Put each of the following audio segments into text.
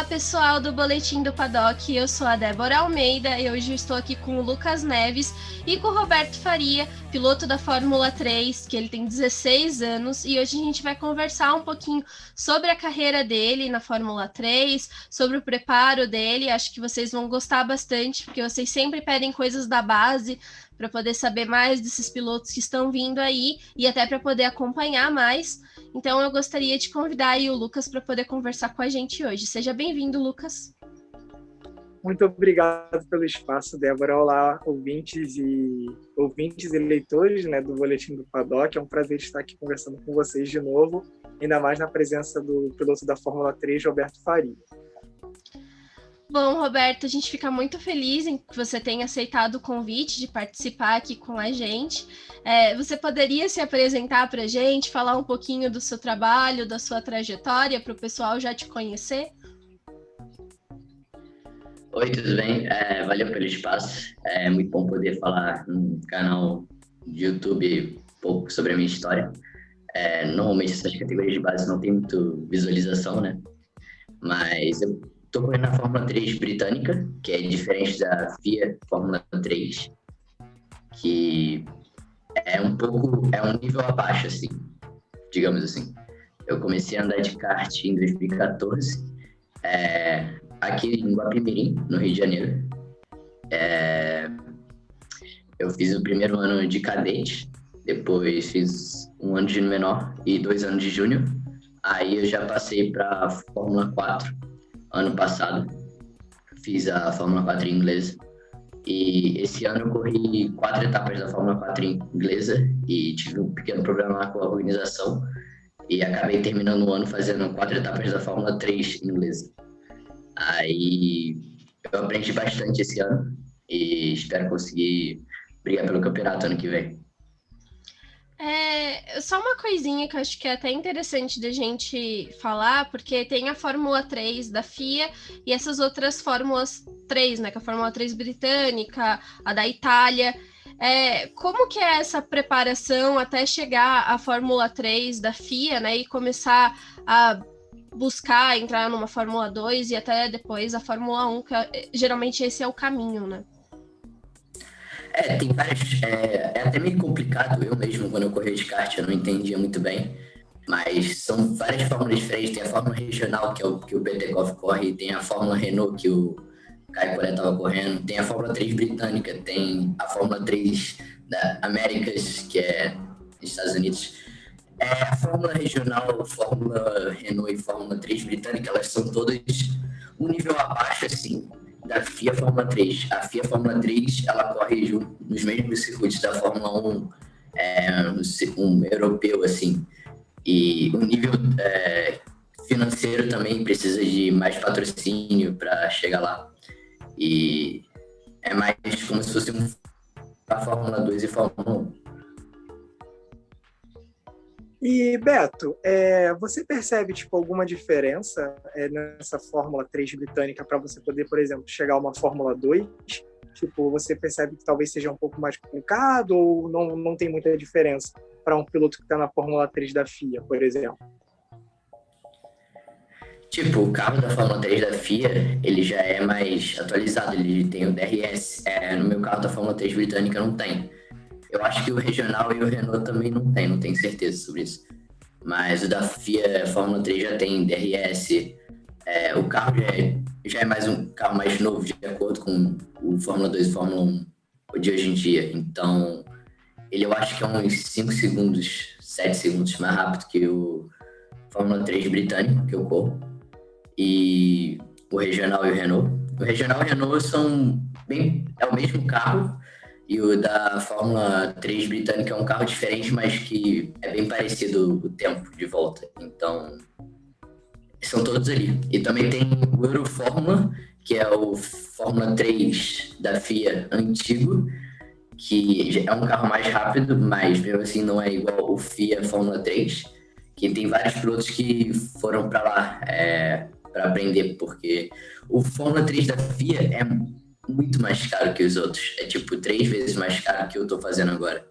pessoal do Boletim do Paddock, eu sou a Débora Almeida e hoje eu estou aqui com o Lucas Neves e com o Roberto Faria, piloto da Fórmula 3, que ele tem 16 anos, e hoje a gente vai conversar um pouquinho sobre a carreira dele na Fórmula 3, sobre o preparo dele. Acho que vocês vão gostar bastante, porque vocês sempre pedem coisas da base para poder saber mais desses pilotos que estão vindo aí e até para poder acompanhar mais. Então eu gostaria de convidar aí o Lucas para poder conversar com a gente hoje. Seja bem-vindo, Lucas. Muito obrigado pelo espaço, Débora. Olá, ouvintes e leitores, né, do Boletim do Paddock. É um prazer estar aqui conversando com vocês de novo, ainda mais na presença do piloto da Fórmula 3, Roberto Faria. Bom, Roberto, a gente fica muito feliz em que você tenha aceitado o convite de participar aqui com a gente. Você poderia se apresentar para a gente, falar um pouquinho do seu trabalho, da sua trajetória, para o pessoal já te conhecer? Oi, tudo bem? Valeu pelo espaço. É muito bom poder falar no canal de YouTube um pouco sobre a minha história. Normalmente essas categorias de base não tem muito visualização, né? Mas eu estou correndo na Fórmula 3 britânica, que é diferente da FIA Fórmula 3, que é um nível abaixo, assim, digamos assim. Eu comecei a andar de kart em 2014, aqui em Guapimirim, no Rio de Janeiro. Eu fiz o primeiro ano de cadete, depois fiz um ano de menor e 2 anos de júnior. Aí eu já passei para a Fórmula 4 ano passado. Fiz a Fórmula 4 inglesa. E esse ano eu corri 4 etapas da Fórmula 4 inglesa e tive um pequeno problema com a organização e acabei terminando o ano fazendo 4 etapas da Fórmula 3 inglesa. Aí eu aprendi bastante esse ano e espero conseguir brigar pelo campeonato ano que vem. Só uma coisinha que eu acho que é até interessante da gente falar, porque tem a Fórmula 3 da FIA e essas outras Fórmulas 3, né? Que é a Fórmula 3 britânica, a da Itália. Como que é essa preparação até chegar à Fórmula 3 da FIA, né? E começar a buscar entrar numa Fórmula 2 e até depois a Fórmula 1, que geralmente esse é o caminho, né? Tem vários. É até meio complicado. Eu mesmo, quando eu corria de kart, eu não entendia muito bem. Mas são várias fórmulas diferentes. Tem a Fórmula Regional, que é o que o Petekov corre. Tem a Fórmula Renault, que o Caio Collet estava correndo. Tem a Fórmula 3 britânica. Tem a Fórmula 3 da Américas, que é nos Estados Unidos. A Fórmula Regional, Fórmula Renault e Fórmula 3 britânica, elas são todas um nível abaixo, assim, da FIA Fórmula 3. A FIA Fórmula 3, ela corre nos mesmos circuitos da Fórmula 1, um europeu, assim. E o nível financeiro também precisa de mais patrocínio para chegar lá. E é mais como se fosse a Fórmula 2 e Fórmula 1. E, Beto, você percebe alguma diferença nessa Fórmula 3 britânica para você poder, por exemplo, chegar a uma Fórmula 2? Você percebe que talvez seja um pouco mais complicado ou não tem muita diferença para um piloto que está na Fórmula 3 da FIA, por exemplo? O carro da Fórmula 3 da FIA, ele já é mais atualizado, ele tem o DRS. No meu carro da Fórmula 3 britânica não tem. Eu acho que o Regional e o Renault também não tenho certeza sobre isso. Mas o da FIA Fórmula 3 já tem DRS. O carro já é mais um carro mais novo, de acordo com o Fórmula 2 e Fórmula 1 de hoje em dia. Então, eu acho que é uns 5 segundos, 7 segundos mais rápido que o Fórmula 3 britânico, que eu corro. E o Regional e o Renault. O Regional e o Renault é o mesmo carro. E o da Fórmula 3 britânica é um carro diferente, mas que é bem parecido o tempo de volta. Então, são todos ali. E também tem o Eurofórmula, que é o Fórmula 3 da FIA antigo, que é um carro mais rápido, mas mesmo assim não é igual o FIA Fórmula 3, que tem vários pilotos que foram para lá para aprender, porque o Fórmula 3 da FIA é muito mais caro que os outros. 3 vezes mais caro que eu tô fazendo agora.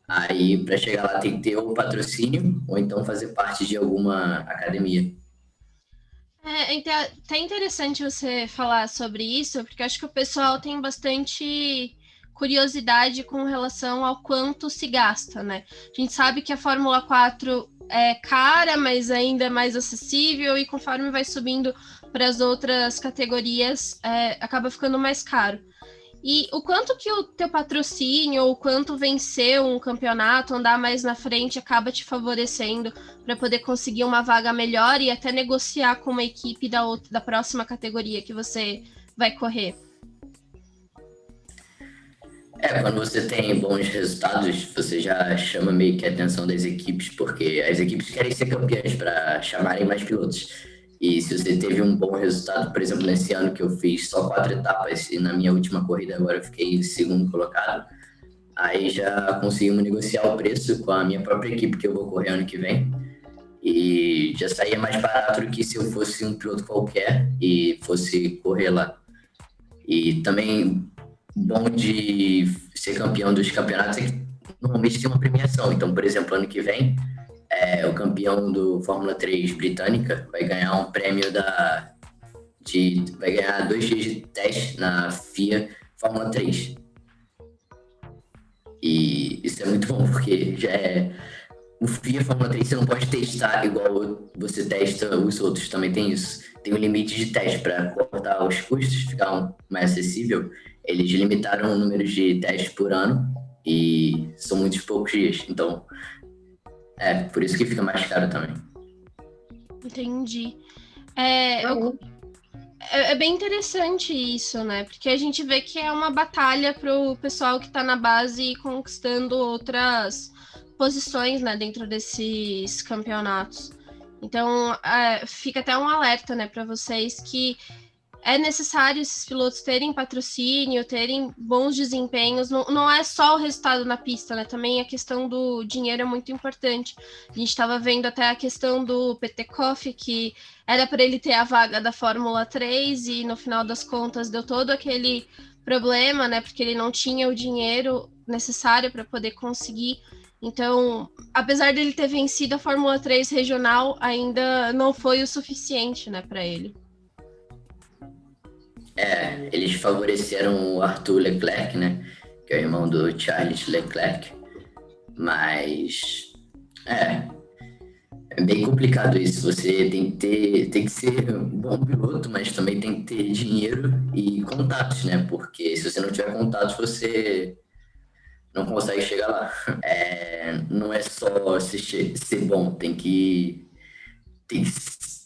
Aí, para chegar lá, tem que ter ou patrocínio, ou então fazer parte de alguma academia. Até interessante você falar sobre isso, porque acho que o pessoal tem bastante curiosidade com relação ao quanto se gasta, né? A gente sabe que a Fórmula 4 é cara, mas ainda é mais acessível, e conforme vai subindo para as outras categorias, acaba ficando mais caro. E o quanto que o teu patrocínio, ou o quanto vencer um campeonato, andar mais na frente, acaba te favorecendo para poder conseguir uma vaga melhor e até negociar com uma equipe da próxima categoria que você vai correr? Quando você tem bons resultados, você já chama meio que a atenção das equipes, porque as equipes querem ser campeãs para chamarem mais pilotos. E se você teve um bom resultado, por exemplo, nesse ano que eu fiz só 4 etapas e na minha última corrida agora eu fiquei segundo colocado, aí já conseguimos negociar o preço com a minha própria equipe que eu vou correr ano que vem. E já saía mais barato do que se eu fosse um piloto qualquer e fosse correr lá. E também bom de ser campeão dos campeonatos é que normalmente tem uma premiação. Então, por exemplo, ano que vem, o campeão do Fórmula 3 britânica vai ganhar um prêmio vai ganhar 2 dias de teste na FIA Fórmula 3. E isso é muito bom, porque o FIA Fórmula 3 você não pode testar igual você testa os outros, também tem isso. Tem um limite de teste para cortar os custos, ficar mais acessível. Eles limitaram o número de testes por ano e são muitos poucos dias. Então, por isso que fica mais caro também. Entendi. É bem interessante isso, né? Porque a gente vê que é uma batalha para o pessoal que está na base e conquistando outras posições, né, dentro desses campeonatos. Então, fica até um alerta, né, para vocês que é necessário esses pilotos terem patrocínio, terem bons desempenhos. Não é só o resultado na pista, né? Também a questão do dinheiro é muito importante. A gente estava vendo até a questão do Petekoff, que era para ele ter a vaga da Fórmula 3 e no final das contas deu todo aquele problema, né? Porque ele não tinha o dinheiro necessário para poder conseguir. Então, apesar dele ter vencido a Fórmula 3 regional, ainda não foi o suficiente, né, para ele. Eles favoreceram o Arthur Leclerc, né? Que é o irmão do Charles Leclerc. Mas é bem complicado isso. Você tem que ser um bom piloto, mas também tem que ter dinheiro e contatos, né? Porque se você não tiver contatos, você não consegue chegar lá. Não é só ser bom, tem que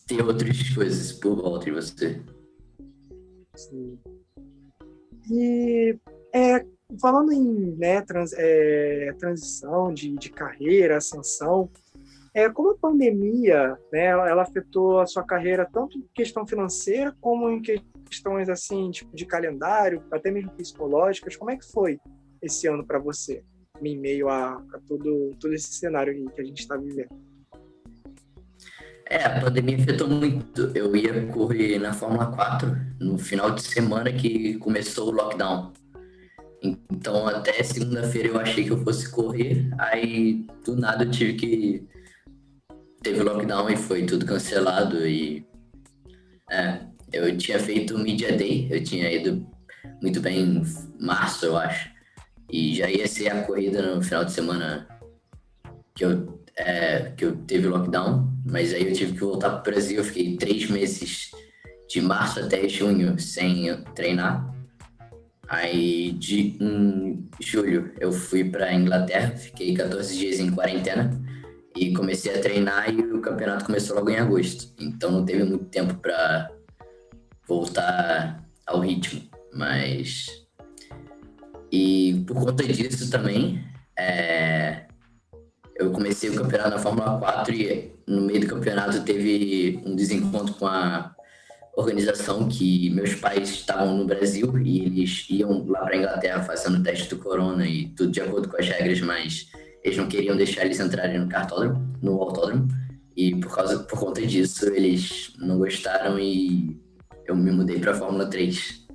ter outras coisas por volta de você. Sim. E falando em, né, transição de carreira, ascensão, como a pandemia, né, ela afetou a sua carreira tanto em questão financeira como em questões assim, tipo, de calendário, até mesmo psicológicas, como é que foi esse ano para você, em meio a todo esse cenário aí que a gente está vivendo? A pandemia afetou muito. Eu ia correr na Fórmula 4 no final de semana que começou o lockdown. Então, até segunda-feira eu achei que eu fosse correr, aí do nada eu teve lockdown e foi tudo cancelado. E eu tinha feito o Media Day, eu tinha ido muito bem em março, eu acho, e já ia ser a corrida no final de semana que eu teve lockdown, mas aí eu tive que voltar para o Brasil. Eu fiquei 3 meses, de março até junho, sem treinar. Aí, em julho, eu fui para Inglaterra, fiquei 14 dias em quarentena e comecei a treinar, e o campeonato começou logo em agosto. Então não teve muito tempo para voltar ao ritmo, mas... E por conta disso também, eu comecei o campeonato na Fórmula 4 e no meio do campeonato teve um desencontro com a organização, que meus pais estavam no Brasil e eles iam lá para a Inglaterra fazendo o teste do corona e tudo de acordo com as regras, mas eles não queriam deixar eles entrarem no autódromo, e por conta disso eles não gostaram e eu me mudei para a Fórmula 3.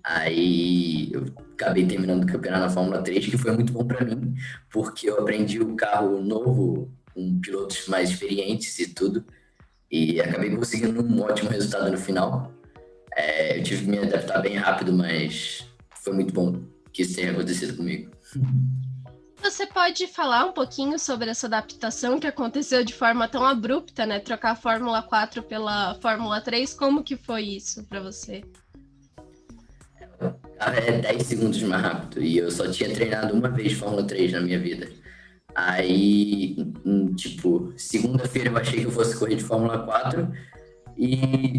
Aí eu acabei terminando o campeonato na Fórmula 3, que foi muito bom para mim, porque eu aprendi o carro novo com pilotos mais experientes e tudo, e acabei conseguindo um ótimo resultado no final. Eu tive que me adaptar bem rápido, mas foi muito bom que isso tenha acontecido comigo. Você pode falar um pouquinho sobre essa adaptação que aconteceu de forma tão abrupta, né? Trocar a Fórmula 4 pela Fórmula 3, como que foi isso para você? O carro é 10 segundos mais rápido e eu só tinha treinado uma vez Fórmula 3 na minha vida. Aí, tipo, segunda-feira eu achei que eu fosse correr de Fórmula 4 e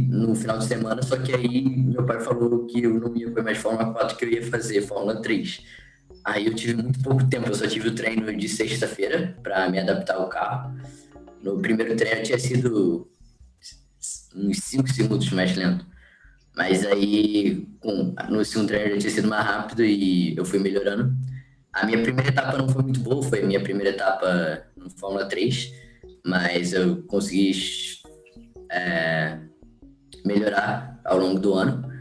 no final de semana, só que aí meu pai falou que eu não ia correr mais Fórmula 4, que eu ia fazer Fórmula 3. Aí eu tive muito pouco tempo, eu só tive o treino de sexta-feira para me adaptar ao carro. No primeiro treino tinha sido uns 5 segundos mais lento. Mas aí, no segundo treino já tinha sido mais rápido e eu fui melhorando. A minha primeira etapa não foi muito boa, foi a minha primeira etapa no Fórmula 3, mas eu consegui melhorar ao longo do ano.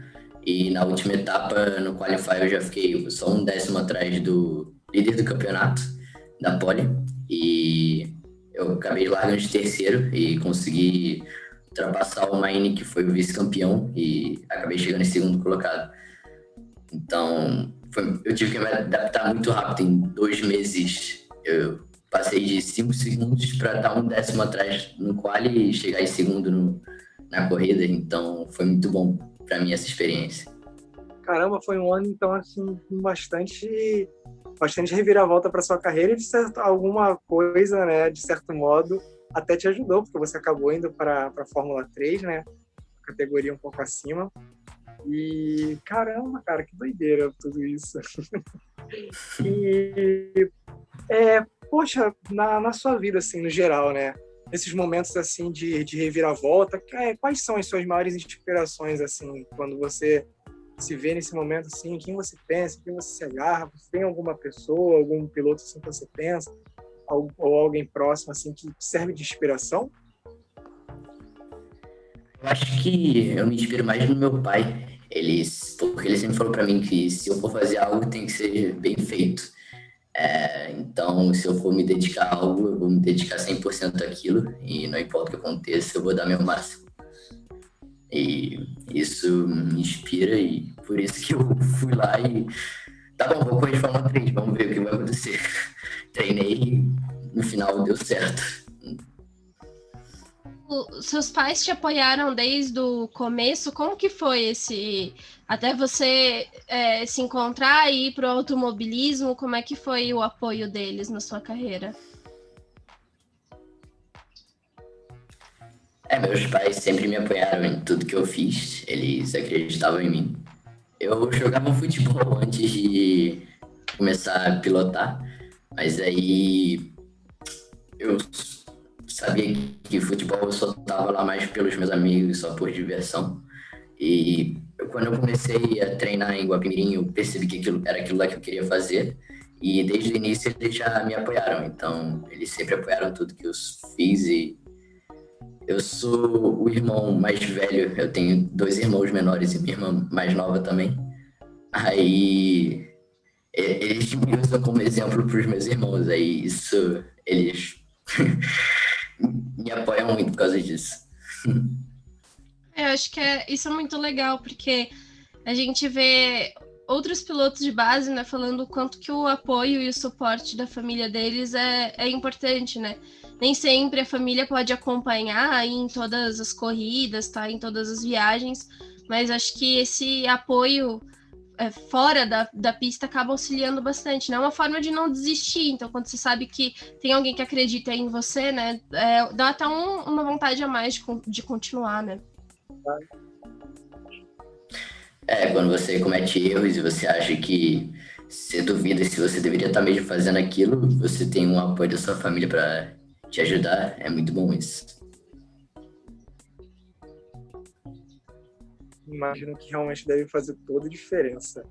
E na última etapa, no Qualify, eu já fiquei só um décimo atrás do líder do campeonato, da pole. E eu acabei largando de terceiro e consegui ultrapassar o Maine, que foi o vice-campeão, e acabei chegando em segundo colocado. Então, eu tive que me adaptar muito rápido. Em 2 meses, eu passei de 5 segundos para estar um décimo atrás no quali e chegar em segundo na corrida. Então, foi muito bom para mim essa experiência. Caramba, foi um ano, então, assim, com bastante reviravolta para sua carreira e, de certo, alguma coisa, né, de certo modo, até te ajudou, porque você acabou indo para a Fórmula 3, né, categoria um pouco acima. E, caramba, cara, que doideira tudo isso. E, poxa, na sua vida, assim, no geral, né, nesses momentos, assim, de reviravolta, quais são as suas maiores inspirações, assim, quando você se vê nesse momento, assim, quem você pensa, quem você se agarra? Você tem alguma pessoa, algum piloto, assim, que você pensa, ou alguém próximo, assim, que serve de inspiração? Eu acho que eu me inspiro mais no meu pai. Porque ele sempre falou para mim que se eu for fazer algo, tem que ser bem feito. Então, se eu for me dedicar a algo, eu vou me dedicar 100% àquilo, e não importa o que aconteça, eu vou dar meu máximo. E isso me inspira, e por isso que eu fui lá e... Tá bom, vou correr de Fórmula 3, vamos ver o que vai acontecer. Treinei e no final deu certo. Seus pais te apoiaram desde o começo? Como que foi até você se encontrar e ir para o automobilismo? Como é que foi o apoio deles na sua carreira? Meus pais sempre me apoiaram em tudo que eu fiz, eles acreditavam em mim. Eu jogava futebol antes de começar a pilotar, mas aí eu sabia que futebol eu só estava lá mais pelos meus amigos, só por diversão. E quando eu comecei a treinar em Guapimirim, eu percebi que era aquilo lá que eu queria fazer. E desde o início eles já me apoiaram, então eles sempre apoiaram tudo que eu fiz. E eu sou o irmão mais velho, eu tenho 2 irmãos menores e minha irmã mais nova também. Aí eles me usam como exemplo para os meus irmãos, aí isso eles me apoiam muito por causa disso. Eu acho que isso é muito legal, porque a gente vê outros pilotos de base, né, falando o quanto que o apoio e o suporte da família deles é importante, né? Nem sempre a família pode acompanhar aí em todas as corridas, tá? Em todas as viagens, mas acho que esse apoio fora da pista acaba auxiliando bastante, né? É uma forma de não desistir. Então, quando você sabe que tem alguém que acredita em você, né? Dá até uma vontade a mais de continuar, né? Quando você comete erros e você acha que você duvida se você deveria estar mesmo fazendo aquilo, você tem um apoio da sua família para te ajudar, é muito bom isso. Imagino que realmente deve fazer toda a diferença.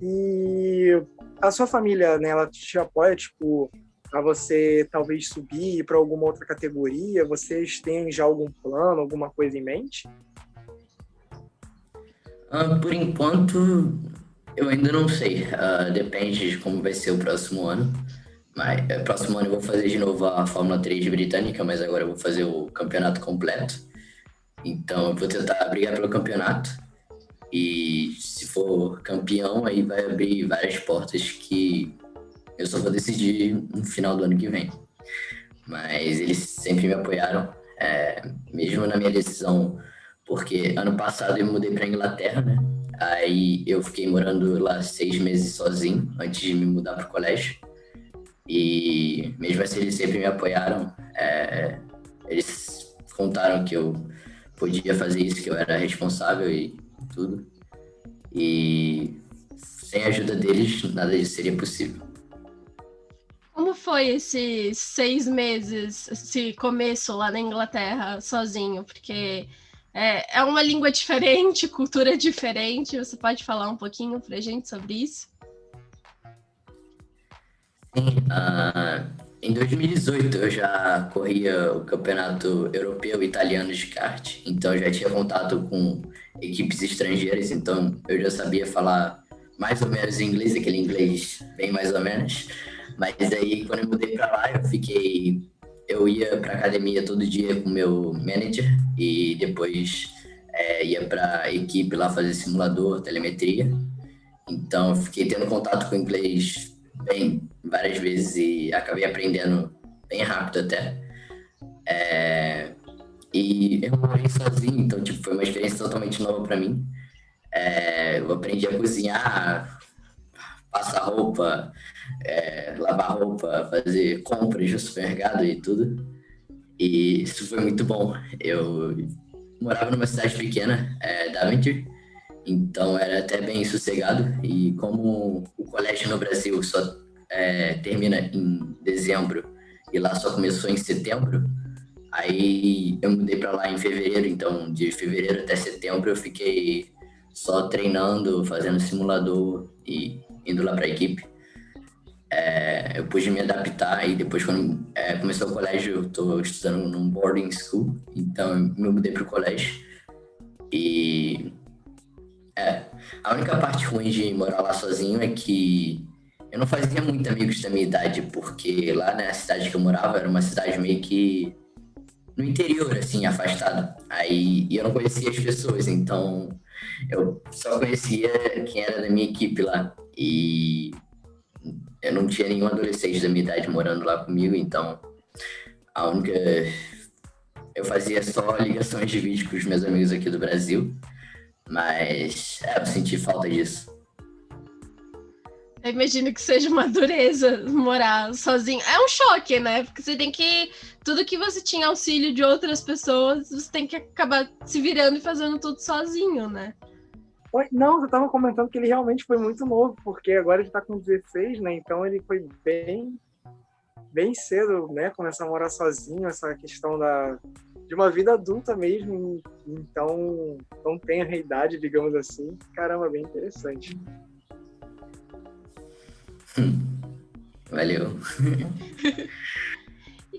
E a sua família, né, ela te apoia, tipo, a você talvez subir para alguma outra categoria? Vocês têm já algum plano, alguma coisa em mente? Por enquanto, eu ainda não sei. Depende de como vai ser o próximo ano. Mas próximo ano eu vou fazer de novo a Fórmula 3 britânica, mas agora eu vou fazer o campeonato completo. Então eu vou tentar brigar pelo campeonato. E se for campeão, aí vai abrir várias portas que eu só vou decidir no final do ano que vem. Mas eles sempre me apoiaram, mesmo na minha decisão, porque ano passado eu mudei para Inglaterra, né? Aí eu fiquei morando lá 6 meses sozinho, antes de me mudar para o colégio. E mesmo assim eles sempre me apoiaram. Eles contaram que eu podia fazer isso, que eu era responsável e tudo. E sem a ajuda deles, nada disso seria possível. Como foi esses 6 meses, esse começo lá na Inglaterra, sozinho? Porque é uma língua diferente, cultura diferente. Você pode falar um pouquinho pra gente sobre isso? Sim, em 2018 eu já corria o campeonato europeu e italiano de kart, então eu já tinha contato com equipes estrangeiras, então eu já sabia falar mais ou menos inglês, aquele inglês bem mais ou menos. Mas aí quando eu mudei para lá, eu ia para academia todo dia com o meu manager e depois ia para a equipe lá fazer simulador, telemetria. Então eu fiquei tendo contato com o inglês bem várias vezes e acabei aprendendo bem rápido até. E eu morei sozinho, então tipo, foi uma experiência totalmente nova para mim. Eu aprendi a cozinhar, passar roupa, lavar roupa, fazer compras no supermercado e tudo. E isso foi muito bom. Eu morava numa cidade pequena, Daventry, então era até bem sossegado. E como o colégio no Brasil só termina em dezembro e lá só começou em setembro, aí eu mudei para lá em fevereiro. Então de fevereiro até setembro eu fiquei só treinando, fazendo simulador e indo lá para a equipe. Eu pude me adaptar e depois quando começou o colégio eu estou estudando num boarding school, então eu me mudei para o colégio. E a única parte ruim de morar lá sozinho é que eu não fazia muito amigos da minha idade, porque lá na cidade que eu morava era uma cidade meio que no interior, assim, afastado. Aí eu não conhecia as pessoas, então eu só conhecia quem era da minha equipe lá. E eu não tinha nenhum adolescente da minha idade morando lá comigo, então a única... Eu fazia só ligações de vídeo com os meus amigos aqui do Brasil, mas eu senti falta disso. Eu imagino que seja uma dureza morar sozinho. É um choque, né? Porque você tem que... Tudo que você tinha auxílio de outras pessoas, você tem que acabar se virando e fazendo tudo sozinho, né? Não, você estava comentando que ele realmente foi muito novo, porque agora ele está com 16, né? Então ele foi bem cedo, né? Começar a morar sozinho, essa questão de uma vida adulta mesmo. Então não tem a idade, digamos assim. Caramba, bem interessante. Valeu.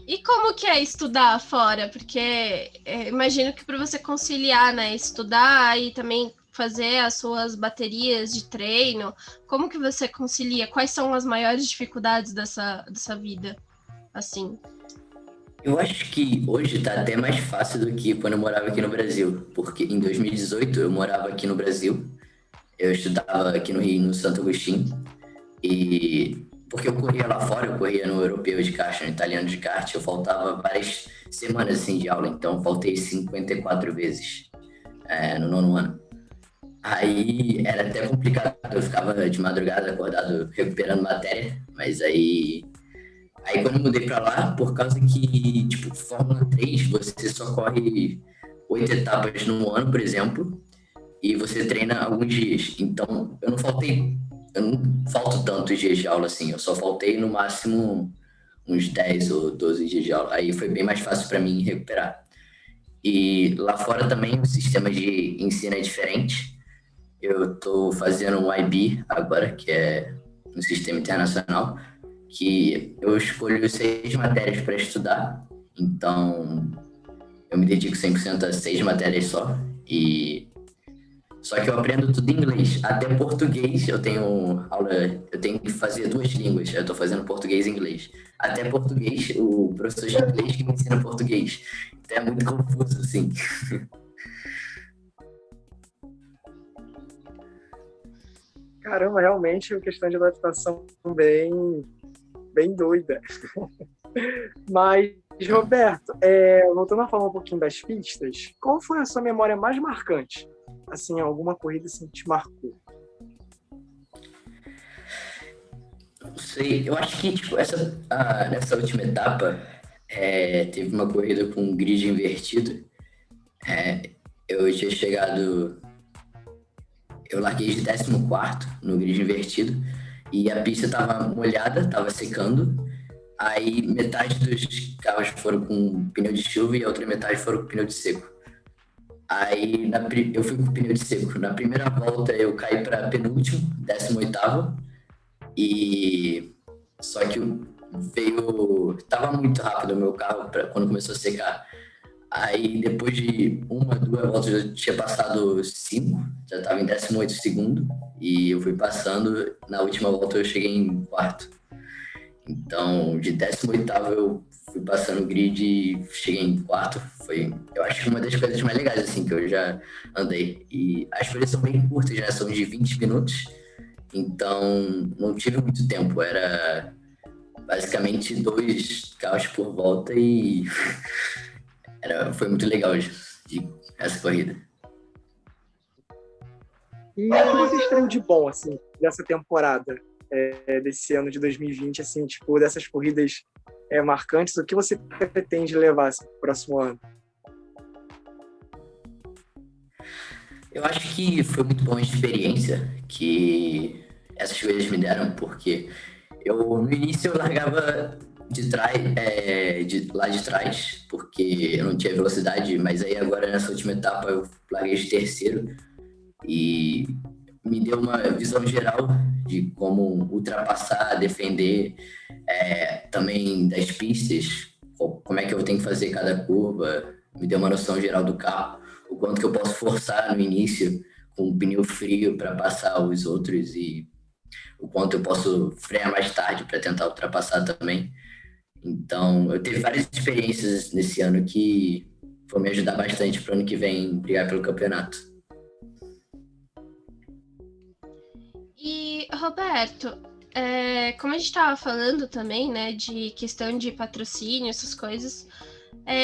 E como que é estudar fora? Porque imagino que para você conciliar, né, estudar e também fazer as suas baterias de treino, como que você concilia? Quais são as maiores dificuldades dessa vida, assim? Eu acho que hoje tá até mais fácil do que quando eu morava aqui no Brasil, porque em 2018 eu morava aqui no Brasil, eu estudava aqui no Rio, no Santo Agostinho, e porque eu corria lá fora, eu corria no europeu de kart, no italiano de kart, eu faltava várias semanas assim, de aula, então faltei 54 vezes no nono ano. Aí era até complicado, eu ficava de madrugada acordado recuperando matéria, mas aí quando eu mudei pra lá, por causa que, tipo, Fórmula 3, você só corre 8 etapas no ano, por exemplo, e você treina alguns dias. Então, eu não falto tantos dias de aula assim, eu só faltei no máximo uns 10 ou 12 dias de aula. Aí foi bem mais fácil para mim recuperar. E lá fora também o sistema de ensino é diferente. Eu estou fazendo um IB agora, que é um sistema internacional, que eu escolho 6 matérias para estudar. Então, eu me dedico 100% a 6 matérias só. E Só que eu aprendo tudo em inglês. Até português eu tenho aula, eu tenho que fazer duas línguas. Eu tô fazendo português e inglês. Até português, o professor de inglês que me ensina português. Então é muito confuso, assim. Caramba, realmente é uma questão de adaptação bem doida. Mas, Roberto, voltando a falar um pouquinho das pistas, qual foi a sua memória mais marcante? Assim, alguma corrida assim, que te marcou? Não sei, eu acho que tipo, nessa última etapa teve uma corrida com um grid invertido. Eu tinha chegado. Eu larguei de 14º no grid invertido e a pista estava molhada, estava secando. Aí metade dos carros foram com pneu de chuva e a outra metade foram com pneu de seco. Aí eu fui com pneu de seco. Na primeira volta eu caí para penúltimo, 18º. E só que tava muito rápido o meu carro quando começou a secar. Aí depois de uma, duas voltas eu tinha passado 5, já estava em 18º e eu fui passando. Na última volta eu cheguei em quarto. Então de 18º eu fui passando o grid e cheguei em quarto. Foi, eu acho, uma das coisas mais legais assim que eu já andei. E as corridas são bem curtas, já são de 20 minutos. Então não tive muito tempo, era basicamente 2 carros por volta e foi muito legal essa corrida. E o que você extraiu de bom, assim, dessa temporada, desse ano de 2020, assim, tipo, dessas corridas marcantes, o que você pretende levar assim, pro próximo ano? Eu acho que foi muito bom a experiência que essas coisas me deram, porque no início eu largava lá de trás, porque eu não tinha velocidade, mas aí agora nessa última etapa eu larguei de terceiro e me deu uma visão geral de como ultrapassar, defender, também das pistas, como é que eu tenho que fazer cada curva, me deu uma noção geral do carro, o quanto que eu posso forçar no início com o pneu frio para passar os outros e o quanto eu posso frear mais tarde para tentar ultrapassar também. Então, eu tive várias experiências nesse ano que vão me ajudar bastante para o ano que vem brigar pelo campeonato. E, Roberto, como a gente estava falando também, né, de questão de patrocínio, essas coisas,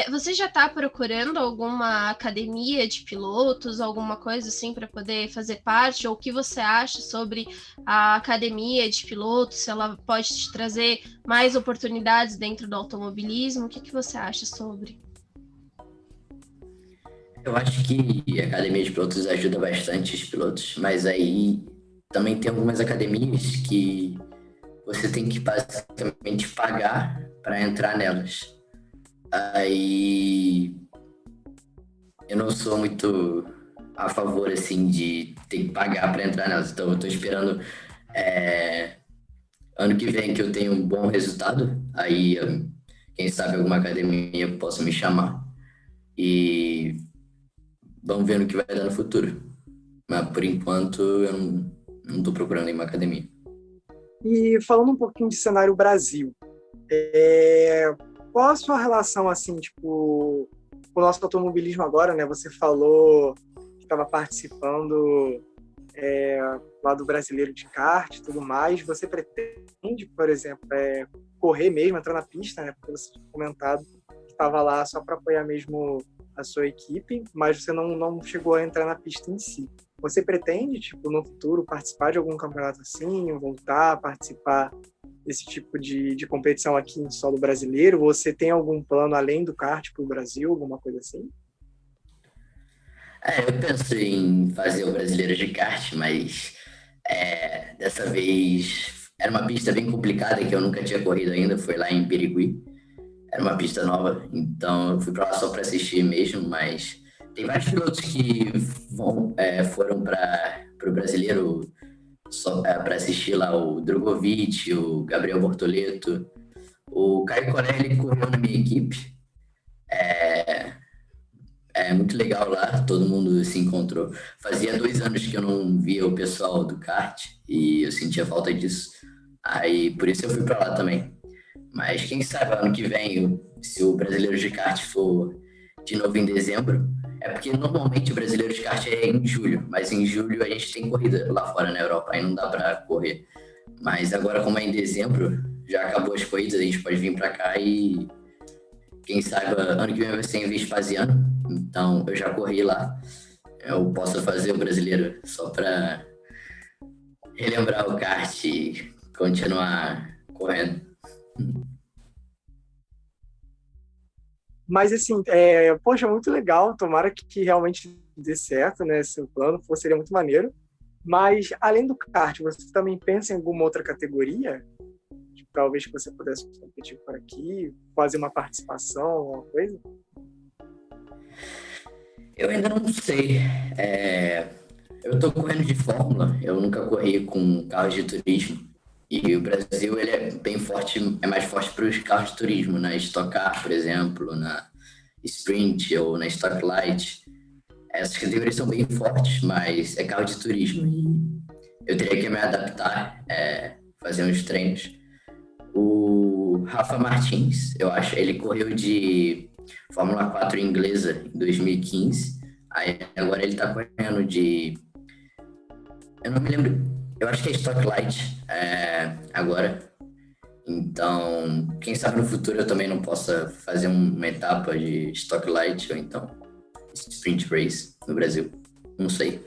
você já está procurando alguma academia de pilotos, alguma coisa assim para poder fazer parte? Ou o que você acha sobre a academia de pilotos? Se ela pode te trazer mais oportunidades dentro do automobilismo? O que você acha sobre? Eu acho que a academia de pilotos ajuda bastante os pilotos, mas aí também tem algumas academias que você tem que basicamente pagar para entrar nelas. Aí eu não sou muito a favor assim de ter que pagar para entrar nelas, então eu tô esperando ano que vem que eu tenha um bom resultado, aí quem sabe alguma academia possa me chamar e vamos ver no que vai dar no futuro, mas por enquanto eu não tô procurando nenhuma academia. E falando um pouquinho de cenário Brasil, qual a sua relação, assim, tipo, com o nosso automobilismo agora, né? Você falou que estava participando lá do Brasileiro de Kart e tudo mais. Você pretende, por exemplo, correr mesmo, entrar na pista, né? Porque você tinha comentado que estava lá só para apoiar mesmo a sua equipe, mas você não chegou a entrar na pista em si. Você pretende, tipo, no futuro, participar de algum campeonato assim, voltar a participar desse tipo de competição aqui em solo brasileiro? Você tem algum plano além do kart para o Brasil, alguma coisa assim? Eu penso em fazer o Brasileiro de Kart, mas dessa vez era uma pista bem complicada que eu nunca tinha corrido ainda, foi lá em Birigui. Era uma pista nova, então eu fui para lá só para assistir mesmo, mas tem vários pilotos que foram para o Brasileiro só para assistir lá, o Drogovic, o Gabriel Bortoleto, o Caio Corelli correu na minha equipe, muito legal lá, todo mundo se encontrou. Fazia 2 anos que eu não via o pessoal do kart e eu sentia falta disso. Aí por isso eu fui para lá também. Mas quem sabe ano que vem, se o Brasileiro de Kart for de novo em dezembro, é porque normalmente o Brasileiro de Kart é em julho, mas em julho a gente tem corrida lá fora na Europa, aí não dá para correr. Mas agora, como é em dezembro, já acabou as corridas, a gente pode vir para cá e quem sabe ano que vem vai ser em Vespasiano, então eu já corri lá. Eu posso fazer o Brasileiro só para relembrar o kart e continuar correndo. Mas assim, poxa, muito legal. Tomara que realmente dê certo, né? Seu plano seria muito maneiro. Mas além do kart, você também pensa em alguma outra categoria? Talvez que você pudesse competir por aqui, fazer uma participação, alguma coisa? Eu ainda não sei. Eu tô correndo de Fórmula, eu nunca corri com carros de turismo. E o Brasil, ele é bem forte, é mais forte para os carros de turismo, na Stock Car, por exemplo, na Sprint ou na Stock Light. Essas categorias são bem fortes, mas é carro de turismo e eu teria que me adaptar, fazer uns treinos. O Rafa Martins, eu acho, ele correu de Fórmula 4 inglesa em 2015, aí agora ele tá correndo de... Eu não me lembro, eu acho que é Stock Light agora. Então, quem sabe no futuro eu também não possa fazer uma etapa de Stock Light ou então Sprint Race no Brasil. Não sei.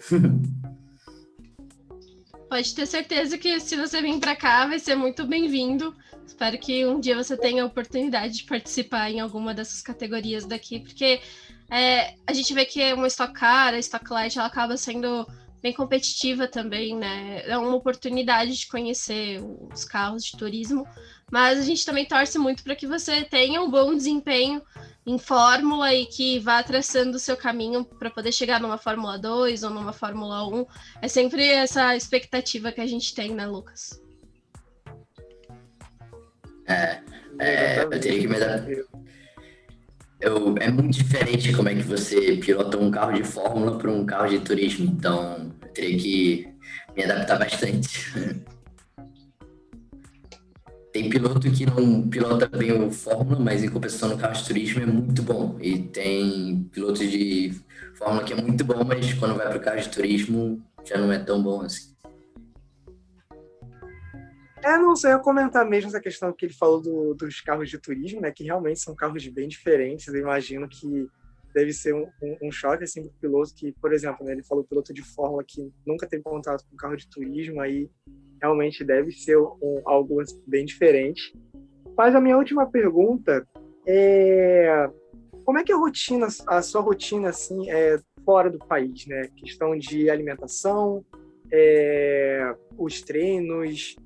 Pode ter certeza que se você vir para cá vai ser muito bem-vindo. Espero que um dia você tenha a oportunidade de participar em alguma dessas categorias daqui, porque a gente vê que uma Stock Car, a Stock Light, ela acaba sendo bem competitiva também, né? É uma oportunidade de conhecer os carros de turismo, mas a gente também torce muito para que você tenha um bom desempenho em Fórmula e que vá traçando o seu caminho para poder chegar numa Fórmula 2 ou numa Fórmula 1. É sempre essa expectativa que a gente tem, né, Lucas? Eu teria que me adaptar. É muito diferente como é que você pilota um carro de Fórmula para um carro de turismo, então eu teria que me adaptar bastante. Tem piloto que não pilota bem o Fórmula, mas em compensação no carro de turismo é muito bom. E tem piloto de Fórmula que é muito bom, mas quando vai para o carro de turismo já não é tão bom assim. Não sei, eu ia comentar mesmo essa questão que ele falou dos carros de turismo, né? Que realmente são carros bem diferentes. Eu imagino que deve ser um choque assim pro piloto que, por exemplo, né, ele falou piloto de Fórmula que nunca teve contato com carro de turismo, aí realmente deve ser algo bem diferente. Mas a minha última pergunta é como é que a sua rotina assim fora do país, né? Questão de alimentação, os treinos.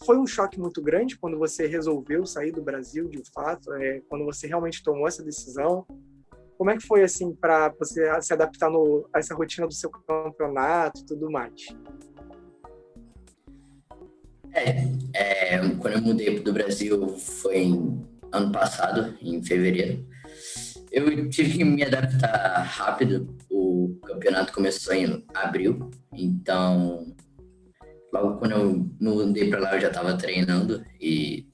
Foi um choque muito grande quando você resolveu sair do Brasil, de fato, quando você realmente tomou essa decisão. Como é que foi assim para você se adaptar a essa rotina do seu campeonato e tudo mais? Quando eu mudei do Brasil foi ano passado, em fevereiro. Eu tive que me adaptar rápido. O campeonato começou em abril, então logo quando eu mudei para lá eu já estava treinando e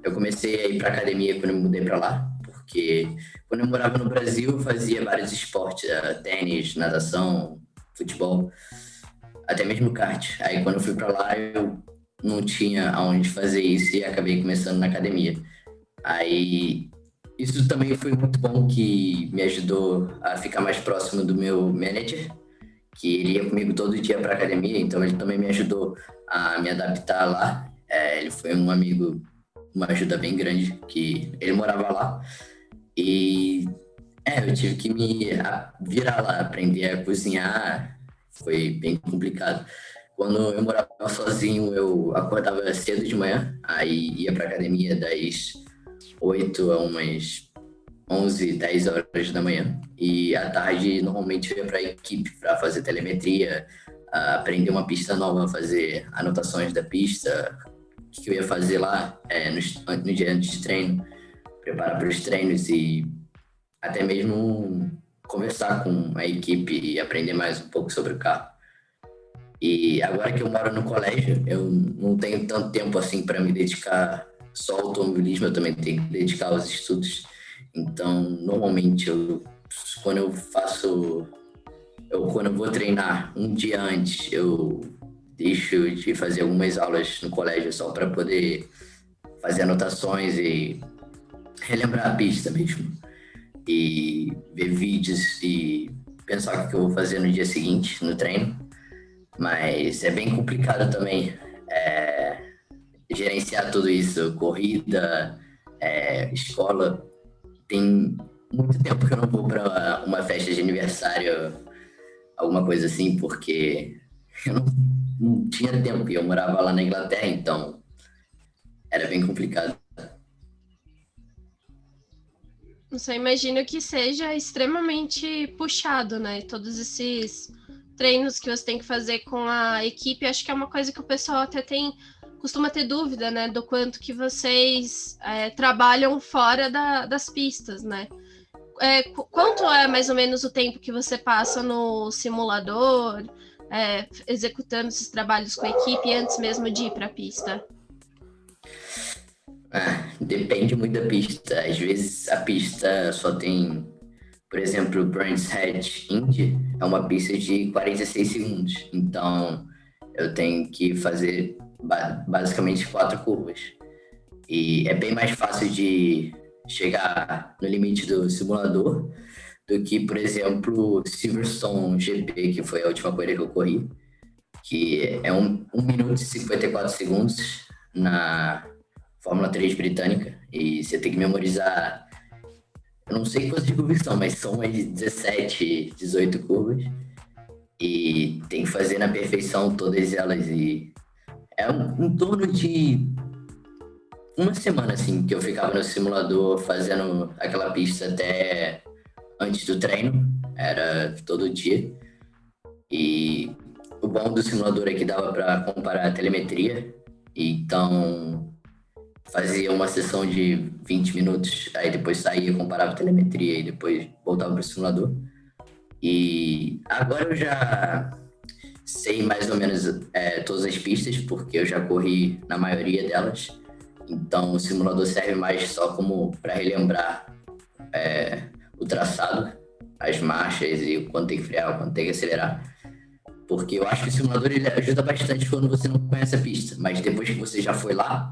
eu comecei a ir para academia quando eu mudei para lá, porque quando eu morava no Brasil eu fazia vários esportes, tênis, natação, futebol, até mesmo kart. Aí quando eu fui para lá eu não tinha aonde fazer isso e acabei começando na academia. Aí isso também foi muito bom, que me ajudou a ficar mais próximo do meu manager, que ele ia comigo todo dia para academia, então ele também me ajudou a me adaptar lá. Ele foi um amigo, uma ajuda bem grande, que ele morava lá. E eu tive que me virar lá, aprender a cozinhar, foi bem complicado. Quando eu morava sozinho, eu acordava cedo de manhã, aí ia para academia das 8 a umas 11, 10 horas da manhã. E à tarde, normalmente, eu ia para a equipe para fazer telemetria, aprender uma pista nova, fazer anotações da pista, o que eu ia fazer lá no dia antes de treino, preparar para os treinos e até mesmo conversar com a equipe e aprender mais um pouco sobre o carro. E agora que eu moro no colégio, eu não tenho tanto tempo assim para me dedicar só ao automobilismo, eu também tenho que dedicar aos estudos. Então, normalmente, quando eu vou treinar um dia antes, eu deixo de fazer algumas aulas no colégio só para poder fazer anotações e relembrar a pista mesmo. E ver vídeos e pensar o que eu vou fazer no dia seguinte, no treino. Mas é bem complicado também gerenciar tudo isso, corrida, escola. Tem muito tempo que eu não vou para uma festa de aniversário, alguma coisa assim, porque eu não tinha tempo e eu morava lá na Inglaterra, então era bem complicado. Nossa, eu imagino que seja extremamente puxado, né? Todos esses treinos que você tem que fazer com a equipe, acho que é uma coisa que o pessoal até costuma ter dúvida, né? Do quanto que vocês trabalham fora das pistas, né? Quanto é mais ou menos o tempo que você passa no simulador, executando esses trabalhos com a equipe antes mesmo de ir para a pista? Depende muito da pista. Às vezes a pista só tem, por exemplo, Brands Hatch Indy é uma pista de 46 segundos. Então eu tenho que fazer basicamente 4 curvas. E é bem mais fácil de chegar no limite do simulador do que, por exemplo, Silverstone GP, que foi a última corrida que eu corri, que é 1 minuto e 54 segundos na Fórmula 3 britânica, e você tem que memorizar, eu não sei quantas curvas são, mas são umas 17, 18 curvas, e tem que fazer na perfeição todas elas, e é em torno de uma semana, assim, que eu ficava no simulador fazendo aquela pista até antes do treino, era todo dia, e o bom do simulador é que dava para comparar a telemetria, então fazia uma sessão de 20 minutos, aí depois saía, comparava a telemetria e depois voltava para o simulador. E agora eu já sei mais ou menos todas as pistas, porque eu já corri na maioria delas. Então o simulador serve mais só como para relembrar o traçado, as marchas e o quanto tem que frear, o quanto tem que acelerar. Porque eu acho que o simulador ele ajuda bastante quando você não conhece a pista, mas depois que você já foi lá,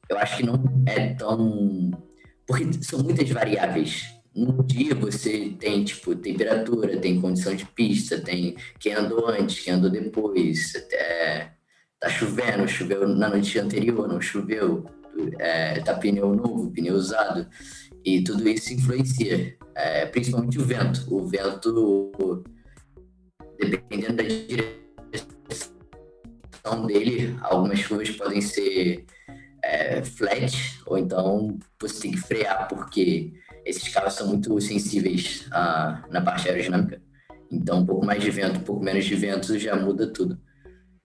eu acho que não é tão... Porque são muitas variáveis. No dia você tem, tipo, temperatura, tem condição de pista, tem quem andou antes, quem andou depois, tá chovendo, choveu na noite anterior, não choveu, tá pneu novo, pneu usado, e tudo isso influencia, principalmente o vento. O vento, dependendo da direção dele, algumas chuvas podem ser flat, ou então você tem que frear, porque esses carros são muito sensíveis na parte aerodinâmica. Então, um pouco mais de vento, um pouco menos de vento já muda tudo.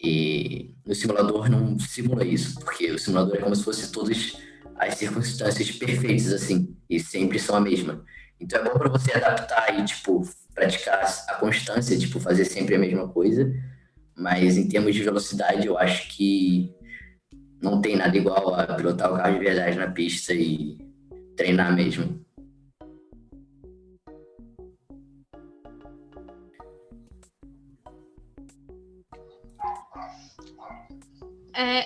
E no simulador não simula isso, porque o simulador é como se fosse todas as circunstâncias perfeitas, assim, e sempre são a mesma. Então, é bom para você adaptar e, tipo, praticar a constância, tipo, fazer sempre a mesma coisa. Mas, em termos de velocidade, eu acho que não tem nada igual a pilotar o carro de verdade na pista e treinar mesmo.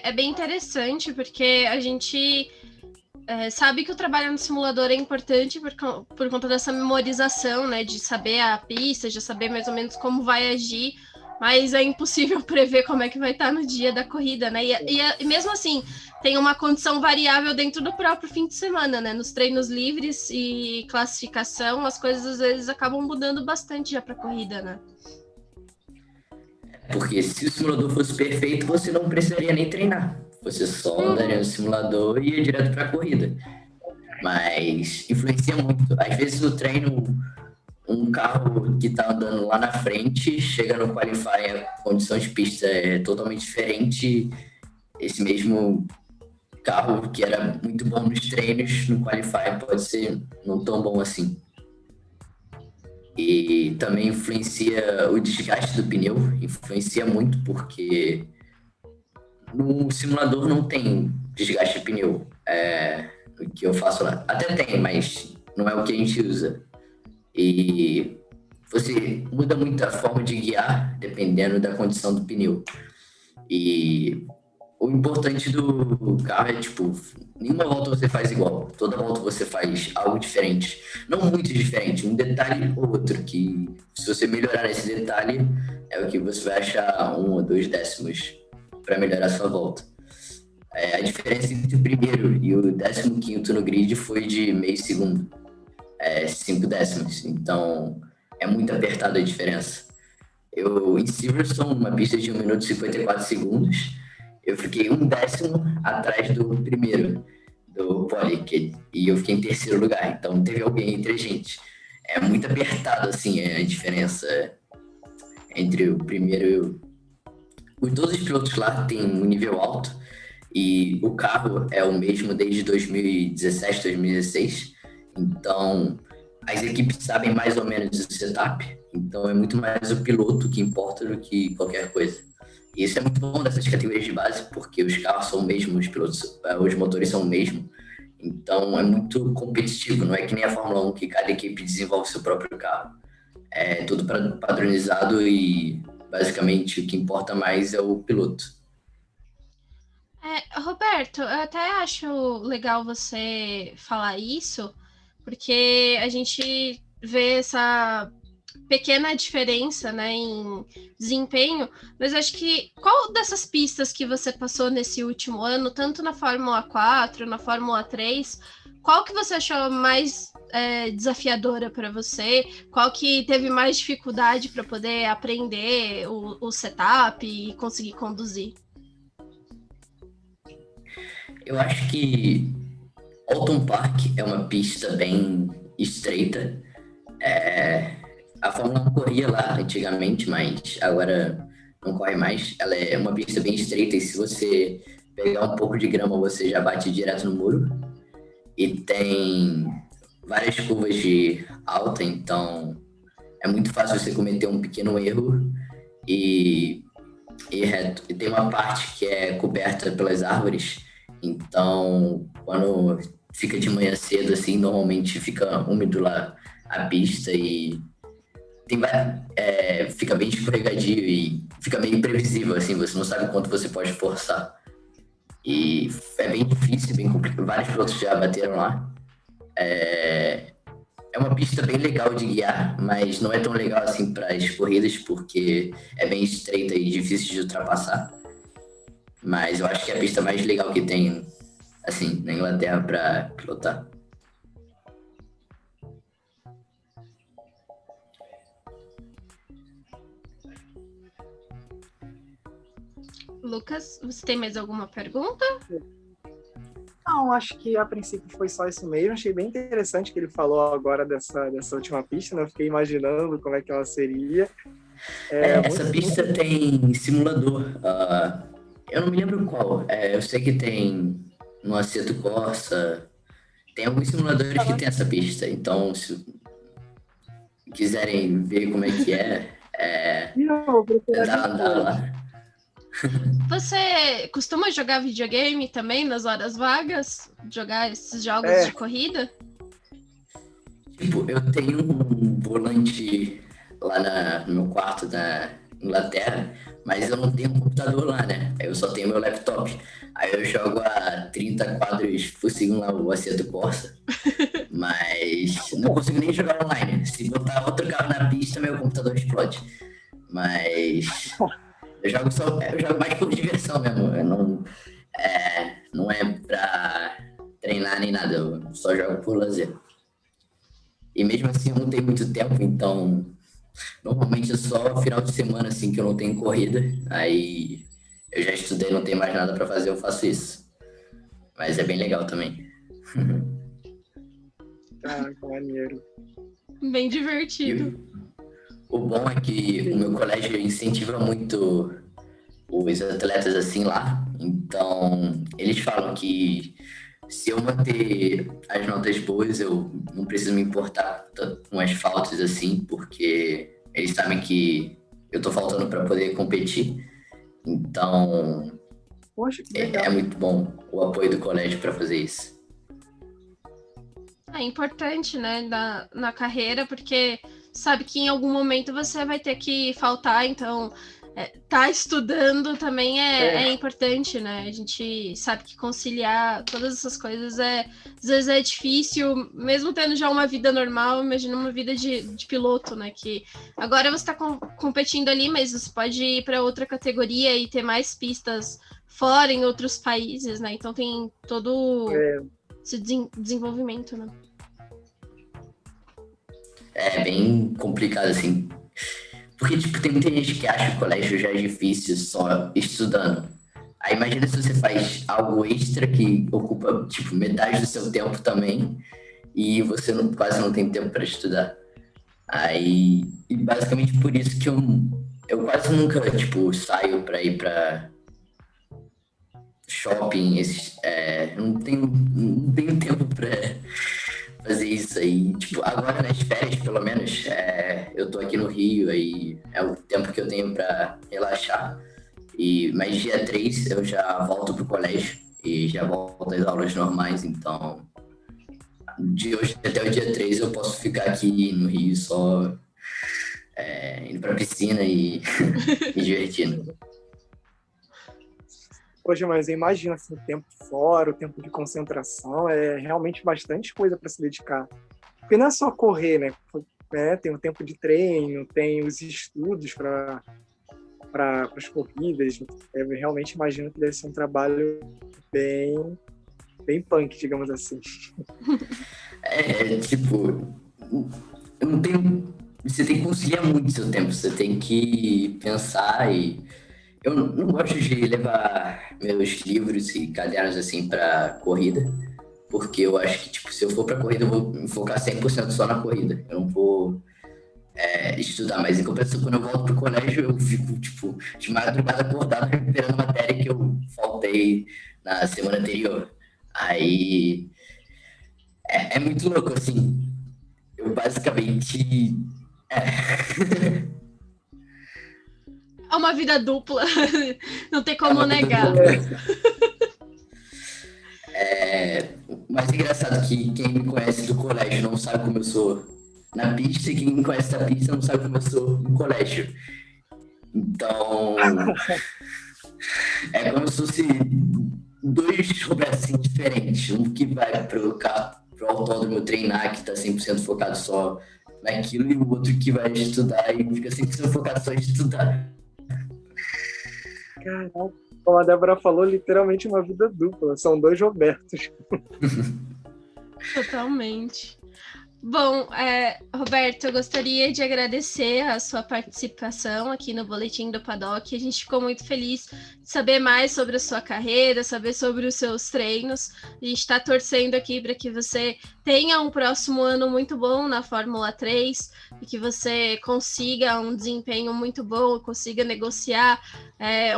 É bem interessante, porque a gente sabe que o trabalho no simulador é importante por conta dessa memorização, né? De saber a pista, de saber mais ou menos como vai agir, mas é impossível prever como é que vai estar no dia da corrida, né? E mesmo assim, tem uma condição variável dentro do próprio fim de semana, né? Nos treinos livres e classificação, as coisas às vezes acabam mudando bastante já para a corrida, né? Porque se o simulador fosse perfeito, você não precisaria nem treinar. Você só andaria no simulador e ia direto para a corrida. Mas influencia muito. Às vezes o treino, um carro que está andando lá na frente, chega no qualifying, a condição de pista é totalmente diferente. Esse mesmo carro que era muito bom nos treinos, no qualifying pode ser não tão bom assim. E também influencia o desgaste do pneu, influencia muito porque no simulador não tem desgaste de pneu, o que eu faço lá. Até tem, mas não é o que a gente usa. E você muda muito a forma de guiar dependendo da condição do pneu. E o importante do carro é, tipo, nenhuma volta você faz igual. Toda volta você faz algo diferente. Não muito diferente, um detalhe ou outro, que se você melhorar esse detalhe, é o que você vai achar 1 ou 2 décimos para melhorar a sua volta. A diferença entre o primeiro e o 15º no grid foi de meio segundo. 5 décimos. Então, é muito apertada a diferença. Em Silverstone, uma pista de 1 minuto e 54 segundos, eu fiquei 1 décimo atrás do primeiro, do pole, e eu fiquei em terceiro lugar. Então, teve alguém entre a gente. É muito apertado, assim, a diferença entre o primeiro e todos os pilotos lá têm um nível alto e o carro é o mesmo desde 2017, 2016. Então, as equipes sabem mais ou menos o setup. Então, é muito mais o piloto que importa do que qualquer coisa. E isso é muito bom dessas categorias de base, porque os carros são o mesmo, os motores são o mesmo. Então, é muito competitivo. Não é que nem a Fórmula 1, que cada equipe desenvolve seu próprio carro. É tudo padronizado e, basicamente, o que importa mais é o piloto. Roberto, eu até acho legal você falar isso, porque a gente vê essa pequena diferença, né, em desempenho, mas acho que qual dessas pistas que você passou nesse último ano, tanto na Fórmula 4, na Fórmula 3, qual que você achou mais desafiadora para você? Qual que teve mais dificuldade para poder aprender o setup e conseguir conduzir? Eu acho que Alton Park é uma pista bem estreita. A Fórmula 1 corria lá antigamente, mas agora não corre mais. Ela é uma pista bem estreita e se você pegar um pouco de grama, você já bate direto no muro. E tem várias curvas de alta, então é muito fácil você cometer um pequeno erro e reto. E tem uma parte que é coberta pelas árvores, então quando fica de manhã cedo, assim, normalmente fica úmido lá a pista e fica bem escorregadio e fica meio imprevisível, assim, você não sabe quanto você pode forçar. E é bem difícil, bem complicado. Vários pilotos já bateram lá. É uma pista bem legal de guiar, mas não é tão legal assim para as corridas, porque é bem estreita e difícil de ultrapassar. Mas eu acho que é a pista mais legal que tem, assim, na Inglaterra para pilotar. Lucas, você tem mais alguma pergunta? Não, acho que a princípio foi só isso mesmo. Achei bem interessante que ele falou agora dessa última pista, né? Eu fiquei imaginando como é que ela seria. Essa pista tem simulador. Eu não me lembro qual. Eu sei que tem no Assetto Corsa. Tem alguns simuladores que tem essa pista. Então, se quiserem ver como é que tentar andar lá. Você costuma jogar videogame também nas horas vagas? Jogar esses jogos de corrida? Tipo, eu tenho um volante lá no meu quarto da Inglaterra, mas eu não tenho um computador lá, né? Eu só tenho meu laptop. Aí eu jogo a 30 quadros por segundo lá, o Assetto Corsa. Mas não consigo nem jogar online. Se botar outro carro na pista, meu computador explode. Mas eu jogo mais por diversão mesmo. Não é pra treinar nem nada, eu só jogo por lazer. E mesmo assim eu não tenho muito tempo, então normalmente é só final de semana assim que eu não tenho corrida. Aí eu já estudei, não tenho mais nada pra fazer, eu faço isso. Mas é bem legal também. Que maneiro. Bem divertido. O bom é que o meu colégio incentiva muito os atletas assim lá. Então, eles falam que se eu manter as notas boas, eu não preciso me importar com as faltas assim, porque eles sabem que eu tô faltando para poder competir. Então, Poxa, que legal. é muito bom o apoio do colégio para fazer isso. É importante, né, na carreira, porque sabe que em algum momento você vai ter que faltar, então tá estudando também é importante, né? A gente sabe que conciliar todas essas coisas às vezes é difícil, mesmo tendo já uma vida normal, imagina uma vida de piloto, né? Que agora você tá competindo ali, mas você pode ir para outra categoria e ter mais pistas fora em outros países, né? Então tem todo esse desenvolvimento, né? É bem complicado, assim. Porque, tipo, tem muita gente que acha que o colégio já é difícil só estudando. Aí imagina se você faz algo extra que ocupa, tipo, metade do seu tempo também e você quase não tem tempo para estudar. Aí, e basicamente por isso que eu quase nunca, tipo, saio para ir para shopping, não tenho tempo para fazer isso aí. Tipo, agora nas férias, pelo menos, eu tô aqui no Rio, aí é o tempo que eu tenho para relaxar. Mas dia 3 eu já volto pro colégio e já volto às aulas normais, então de hoje até o dia 3 eu posso ficar aqui no Rio só indo pra piscina e me divertindo. Poxa, mas eu imagino assim, o tempo fora, o tempo de concentração, é realmente bastante coisa para se dedicar. Porque não é só correr, né? Tem o tempo de treino, tem os estudos para as corridas. Eu realmente imagino que deve ser um trabalho bem punk, digamos assim. Tipo, eu não tenho... Você tem que conciliar muito seu tempo, você tem que pensar e... Eu não gosto de levar meus livros e cadernos assim pra corrida, porque eu acho que, tipo, se eu for pra corrida, eu vou me focar 100% só na corrida. Eu não vou estudar, mas em compensação, quando eu volto pro colégio, eu fico, tipo, de madrugada acordado, recuperando matéria que eu faltei na semana anterior. Aí, é muito louco, assim. Eu basicamente... É uma vida dupla, não tem como negar. O mais engraçado é que quem me conhece do colégio não sabe como eu sou na pista, e quem me conhece da pista não sabe como eu sou no colégio. Então, é como se fosse dois Robertinhos diferentes. Um que vai pro autódromo treinar, que tá 100% focado só naquilo, e o outro que vai estudar e fica 100% focado só em estudar. Caraca, como a Débora falou, literalmente uma vida dupla. São dois Robertos. Totalmente. Bom, Roberto, eu gostaria de agradecer a sua participação aqui no Boletim do Paddock. A gente ficou muito feliz de saber mais sobre a sua carreira, saber sobre os seus treinos. A gente está torcendo aqui para que você tenha um próximo ano muito bom na Fórmula 3 e que você consiga um desempenho muito bom, consiga negociar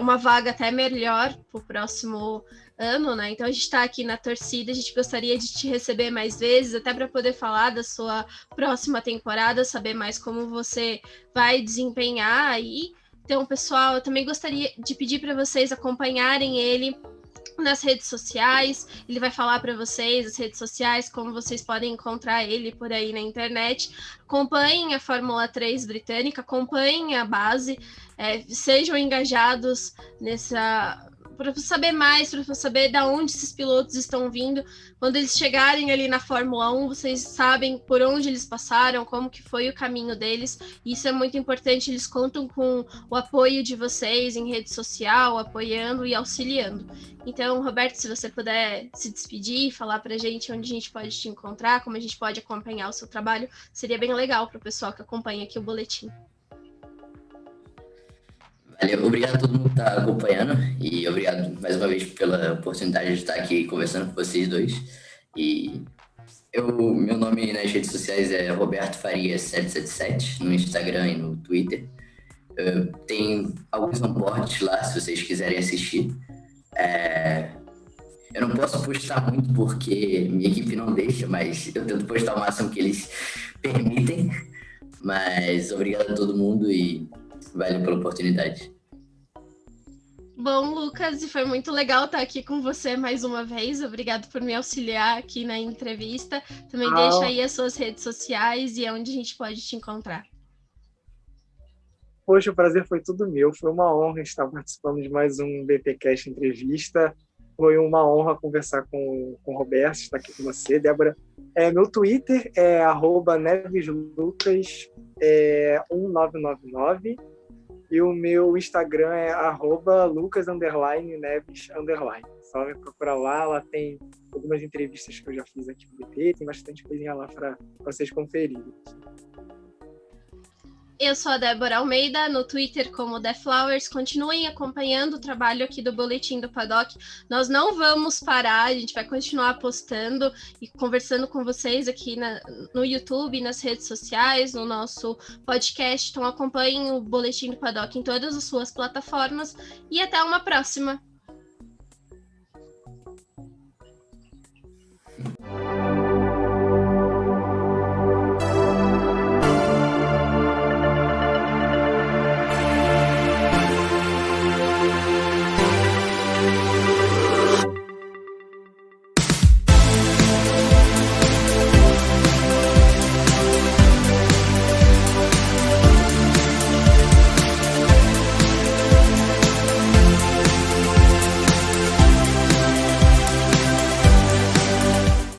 uma vaga até melhor para o próximo ano, né? Então a gente está aqui na torcida, a gente gostaria de te receber mais vezes, até para poder falar da sua próxima temporada, saber mais como você vai desempenhar aí. Então, pessoal, eu também gostaria de pedir para vocês acompanharem ele nas redes sociais. Ele vai falar para vocês as redes sociais, como vocês podem encontrar ele por aí na internet. Acompanhem a Fórmula 3 britânica, acompanhem a base, sejam engajados para saber mais, para saber de onde esses pilotos estão vindo. Quando eles chegarem ali na Fórmula 1, vocês sabem por onde eles passaram, como que foi o caminho deles. Isso é muito importante, eles contam com o apoio de vocês em rede social, apoiando e auxiliando. Então, Roberto, se você puder se despedir, falar pra gente onde a gente pode te encontrar, como a gente pode acompanhar o seu trabalho, seria bem legal para o pessoal que acompanha aqui o boletim. Valeu, obrigado a todo mundo que está acompanhando e obrigado mais uma vez pela oportunidade de estar aqui conversando com vocês dois. E meu nome nas redes sociais é Roberto Faria 777 no Instagram e no Twitter. Tem alguns onboards lá, se vocês quiserem assistir. Eu não posso postar muito porque minha equipe não deixa, mas eu tento postar o máximo que eles permitem. Mas obrigado a todo mundo e valeu pela oportunidade. Bom, Lucas, e foi muito legal estar aqui com você mais uma vez. Obrigado por me auxiliar aqui na entrevista. Também deixa aí as suas redes sociais e onde a gente pode te encontrar. Poxa, o prazer foi tudo meu. Foi uma honra estar participando de mais um BPcast Entrevista. Foi uma honra conversar com o Roberto, estar aqui com você, Débora. Meu Twitter é @neveslucas1999 e o meu Instagram é @lucas_neves_. Só me procurar lá tem algumas entrevistas que eu já fiz aqui no BP, tem bastante coisinha lá para vocês conferirem. Eu sou a Débora Almeida, no Twitter como The Flowers. Continuem acompanhando o trabalho aqui do Boletim do Paddock. Nós não vamos parar, a gente vai continuar postando e conversando com vocês aqui no YouTube, nas redes sociais, no nosso podcast. Então acompanhem o Boletim do Paddock em todas as suas plataformas e até uma próxima!